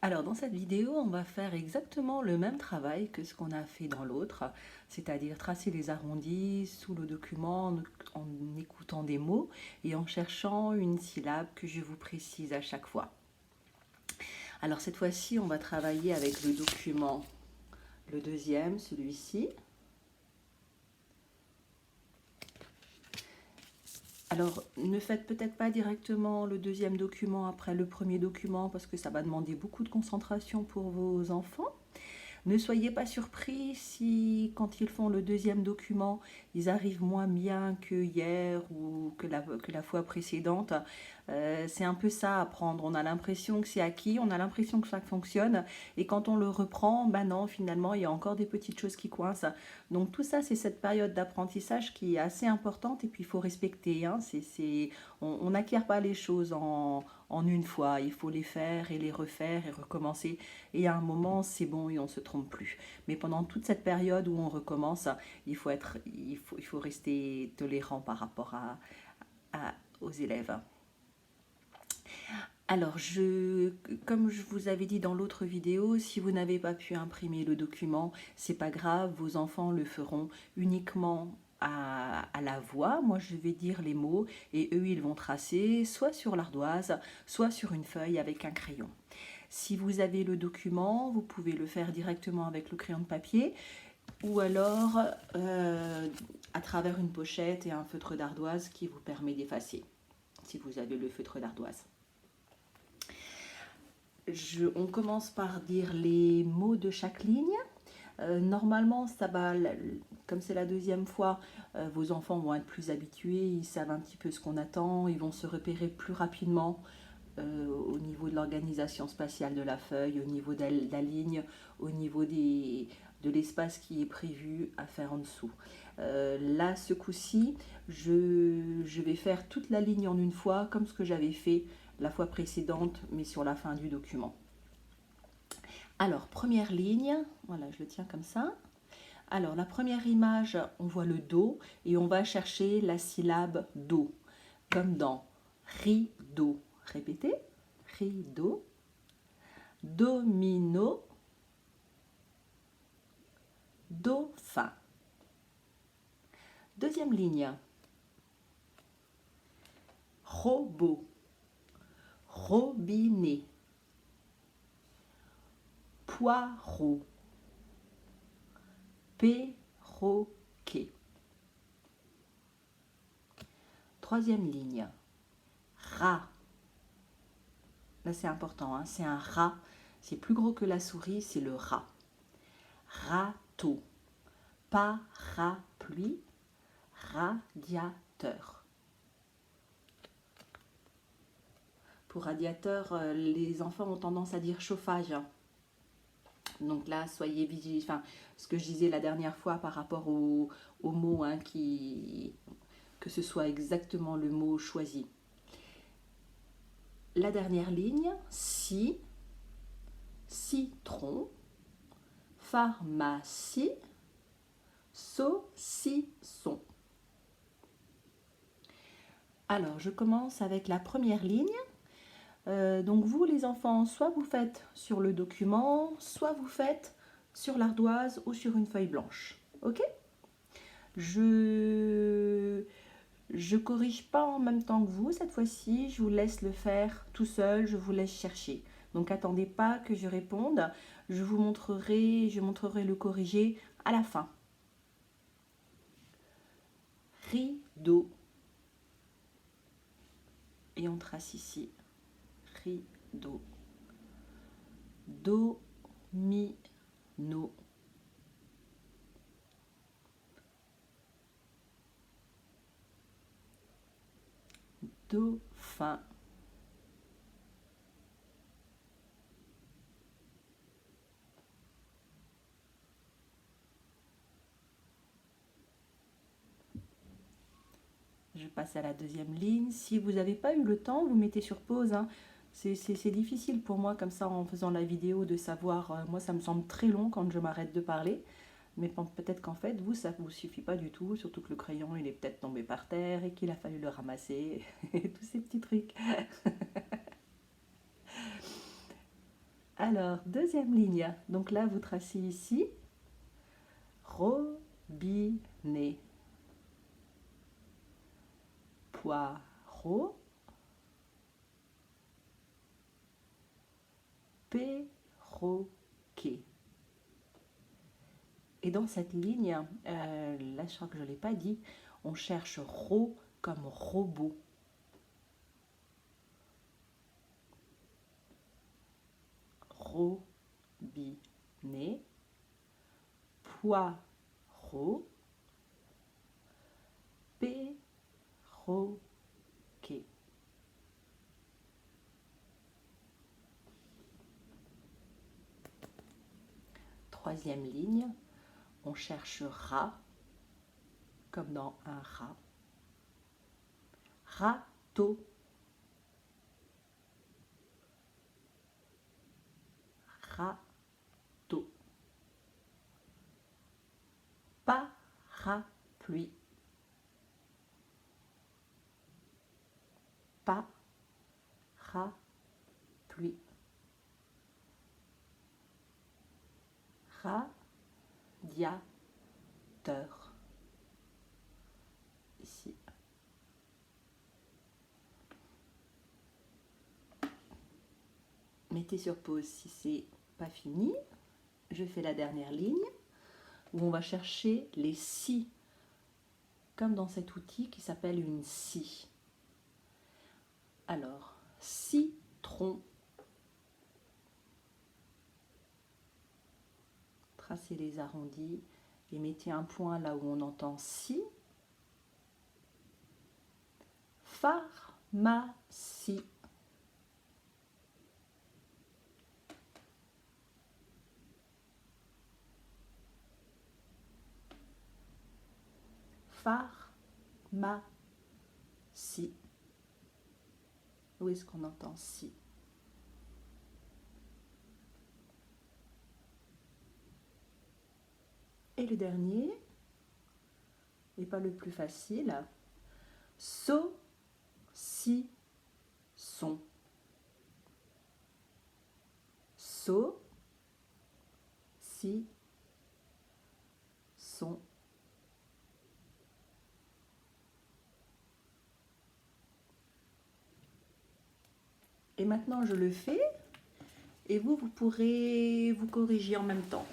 Alors dans cette vidéo, on va faire exactement le même travail que ce qu'on a fait dans l'autre, c'est-à-dire tracer les arrondis sous le document en écoutant des mots et en cherchant une syllabe que je vous précise à chaque fois. Alors cette fois-ci, on va travailler avec le document, le deuxième, celui-ci. Alors, ne faites peut-être pas directement le deuxième document après le premier document parce que ça va demander beaucoup de concentration pour vos enfants. Ne soyez pas surpris si, quand ils font le deuxième document, ils arrivent moins bien que hier ou que la fois précédente. C'est un peu ça à apprendre. On a l'impression que c'est acquis, on a l'impression que ça fonctionne. Et quand on le reprend, ben non, finalement, il y a encore des petites choses qui coincent. Donc tout ça, c'est cette période d'apprentissage qui est assez importante et puis il faut respecter. Hein. On n'acquiert pas les choses en une fois. Il faut les faire et les refaire et recommencer. Et à un moment, c'est bon et on ne se trompe plus. Mais pendant toute cette période où on recommence, il faut rester tolérant par rapport aux élèves. Alors, comme je vous avais dit dans l'autre vidéo, si vous n'avez pas pu imprimer le document, c'est pas grave, vos enfants le feront uniquement à la voix. Moi, je vais dire les mots et eux, ils vont tracer soit sur l'ardoise, soit sur une feuille avec un crayon. Si vous avez le document, vous pouvez le faire directement avec le crayon de papier ou alors à travers une pochette et un feutre d'ardoise qui vous permet d'effacer, si vous avez le feutre d'ardoise. On commence par dire les mots de chaque ligne. Normalement, comme c'est la deuxième fois, vos enfants vont être plus habitués, ils savent un petit peu ce qu'on attend, ils vont se repérer plus rapidement au niveau de l'organisation spatiale de la feuille, au niveau de la ligne, au niveau de l'espace qui est prévu à faire en dessous. Là, ce coup-ci, je vais faire toute la ligne en une fois, comme ce que j'avais fait la fois précédente, mais sur la fin du document. Alors, première ligne, voilà, je le tiens comme ça. Alors, la première image, on voit le do et on va chercher la syllabe do, comme dans rideau. Répétez, rideau, domino, dauphin. Deuxième ligne, robot, robinet, poireau, perroquet. Troisième ligne, rat. Là, c'est important, hein, c'est un rat. C'est plus gros que la souris, c'est le rat. Râteau, parapluie, radiateur. Pour radiateur, les enfants ont tendance à dire chauffage. Donc là, soyez vigilants. Enfin, ce que je disais la dernière fois par rapport au mot, hein, que ce soit exactement le mot choisi. La dernière ligne, si, citron, pharmacie, saucisson. Alors, je commence avec la première ligne. Donc vous, les enfants, soit vous faites sur le document, soit vous faites sur l'ardoise ou sur une feuille blanche. Ok? Je corrige pas en même temps que vous cette fois-ci, je vous laisse le faire tout seul, je vous laisse chercher. Donc attendez pas que je réponde, je montrerai le corriger à la fin. Rideau. Et on trace ici. Rideau. Domino. Dauphin. Je passe à la deuxième ligne. Si vous n'avez pas eu le temps, vous mettez sur pause. Hein. C'est difficile pour moi, comme ça, en faisant la vidéo, de savoir. Moi, ça me semble très long quand je m'arrête de parler. Mais peut-être qu'en fait, vous, ça ne vous suffit pas du tout. Surtout que le crayon, il est peut-être tombé par terre et qu'il a fallu le ramasser. Et tous ces petits trucs. Alors, deuxième ligne. Donc là, vous tracez ici. Robinet. Poireau. Perroquet. Et dans cette ligne, là je crois que je ne l'ai pas dit, on cherche ro comme robot. Robinet, poireau, perroquet. Troisième ligne, on cherche rat, comme dans un rat. Râteau. Râteau. Parapluie. Parapluie. Radiateur. Ici. Mettez sur pause si c'est pas fini. Je fais la dernière ligne où on va chercher les si, comme dans cet outil qui s'appelle une scie. Alors, citron. Tracez les arrondis et mettez un point là où on entend si. Pharmacie. Pharmacie. Où est-ce qu'on entend si? Et le dernier, et pas le plus facile, saucisson. Saucisson. Et maintenant je le fais et vous pourrez vous corriger en même temps.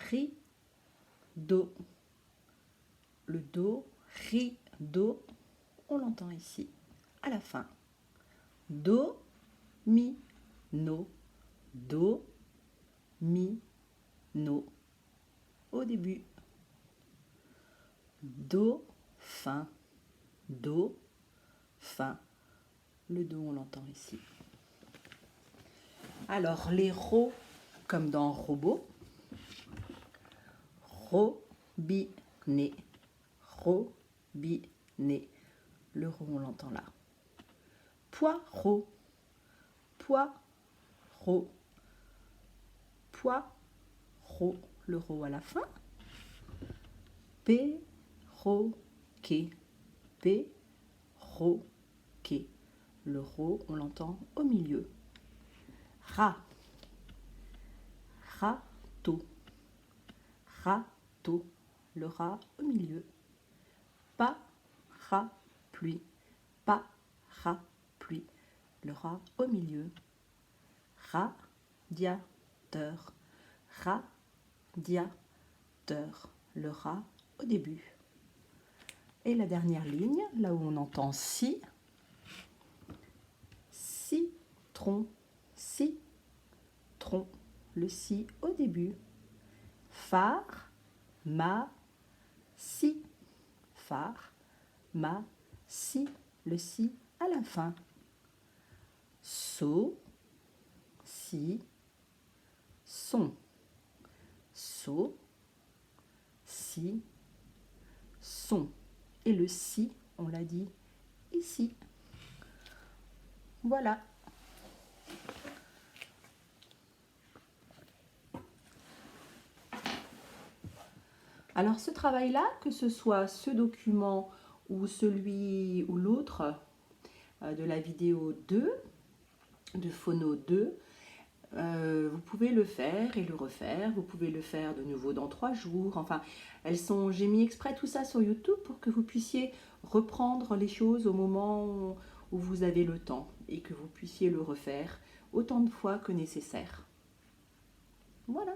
Rideau. Le do, rideau, on l'entend ici, à la fin. Do, mi, no, do, mi, no, au début. Do, fin, do, fin. Le do, on l'entend ici. Alors, les ro, comme dans robot. Robinet. Robinet. Le ro, on l'entend là. Poireau. Poireau. Poireau. Le ro à la fin. Perroquet. Perroquet. Le ro, on l'entend au milieu. Rat. Râteau. Râteau. Le rat au milieu. Parapluie. Parapluie. Le rat au milieu. Radiateur. Radiateur. Le rat au début. Et la dernière ligne, là où on entend si. Citron. Citron. Le si au début. Pharmacie. Pharmacie. Le si à la fin. Saucisson. Saucisson. Et le si, on l'a dit ici. Voilà. Alors ce travail-là, que ce soit ce document ou celui ou l'autre de la vidéo 2, de Phono 2, vous pouvez le faire et le refaire. Vous pouvez le faire de nouveau dans 3 jours. Enfin, j'ai mis exprès tout ça sur YouTube pour que vous puissiez reprendre les choses au moment où vous avez le temps et que vous puissiez le refaire autant de fois que nécessaire. Voilà.